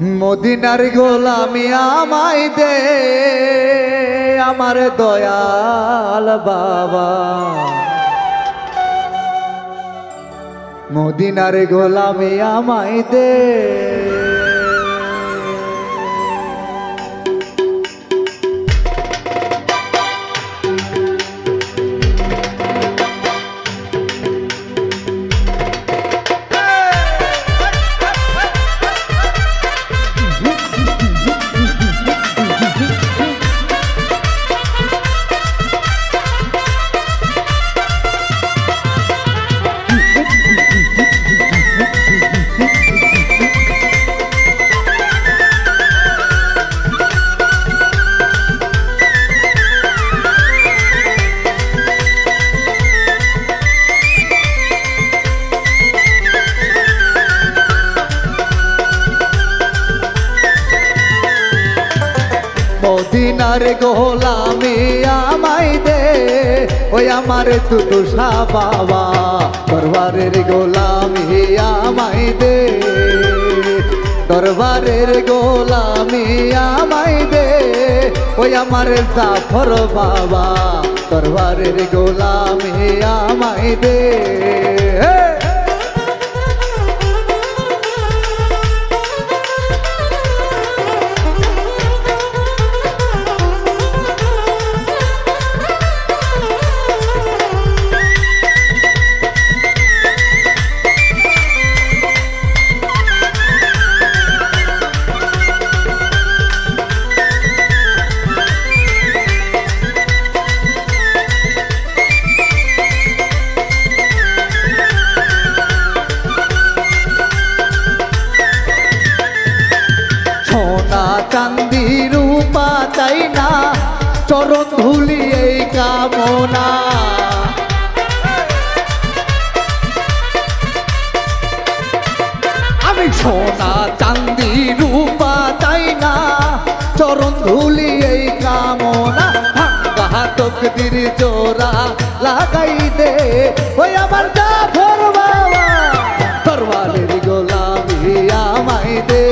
মদিনার গোলামি আমায় দে আমার দয়াল বাবা, মদিনার গোলামি আমায় দে। মদিনার গোলামি আমায় দে, ওই আমার দুদুশা বাবা, দরবারের গোলামি আমায় দে, দরবারের গোলামি আমায় দে, ওই আমার জাফর বাবা, দরবারের গোলামি আমায় দে। চাঁদি রূপা চাই না, চরণ ধুলি এই কামনা, আমি সোনা চাঁদি রূপা চাই না, চরণ ধুলি এই কামনা, ভাঙ্গা তকদির জোড়া লাগাই দে, ওই আমার জাফর বাবা, দরবারের গোলামি আমায় দে,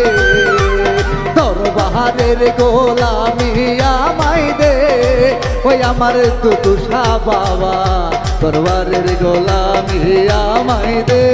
দরবারের গোলামি আমায় দে, ওই আমার দুদুশা বাবা, দরবারের গোলামি আমায় দে।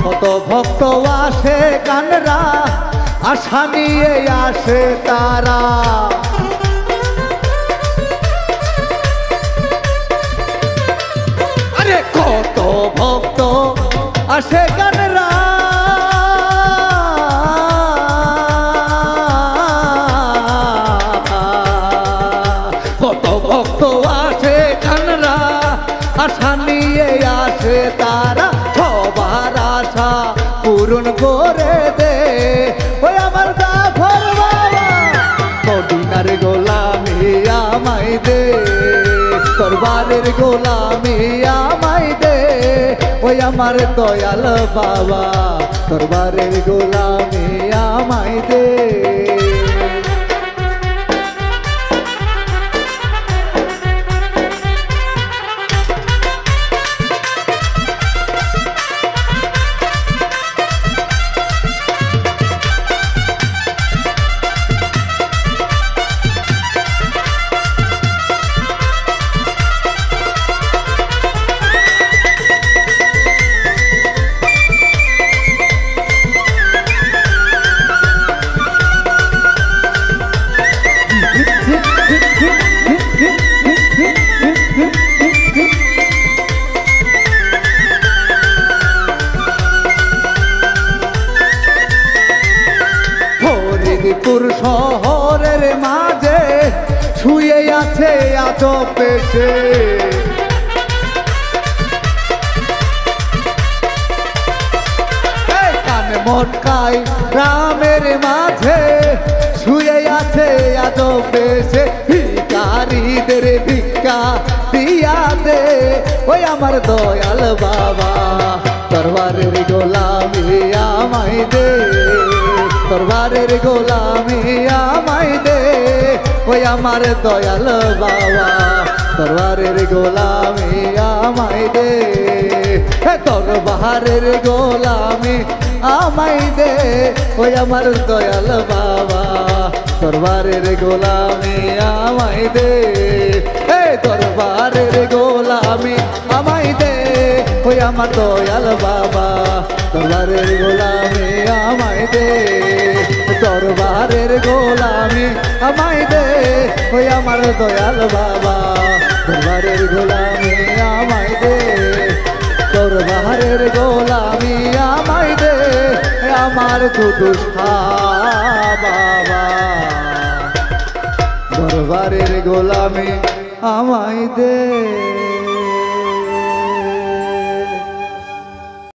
কত ভক্ত আসে গানরা, আশা নিয়ে আসে তারা, আরে কত ভক্ত আসে গানরা, কত ভক্ত আসে গানরা, আশা নিয়ে আসে তারা, সবার আশা পূরণ করে দে, ওই আমার জাফর বাবা, মদিনার গোলামি আমায় দে, দরবারের গোলামি আমায় দে, ওই আমার দয়াল বাবা, দরবারের গোলামি আমায় দে। ফরিদপুর শহরের মাঝে শুয়ে আছে আজব বেশে কানে মটকাই গ্রামের মাঝে শুয়ে আছে আজব বেশে ভিখারিদের ভিক্ষা দিয়া দে ওই আমার দয়াল বাবা দরবারের গোলামি আমায় দে দরবারের গোলামি আমায় দে ওই আমার দয়াল বাবা দরবারের গোলামি আমায় দে দরবারের গোলামি আমায় দে ওই আমার দয়াল বাবা দরবারের গোলামি আমায় দে দরবারের গোলামি আমায় দে ওই আমার দয়াল বাবা দরবারের গোলামি আমায় দে দরবারের গোলামি আমায় দে ওই আমার দয়াল বাবা দরবারের গোলামি আমায় দে দরবারের গোলামি আমায় দে আমার কুদুস বাবা দরবারের গোলামি আমায় দে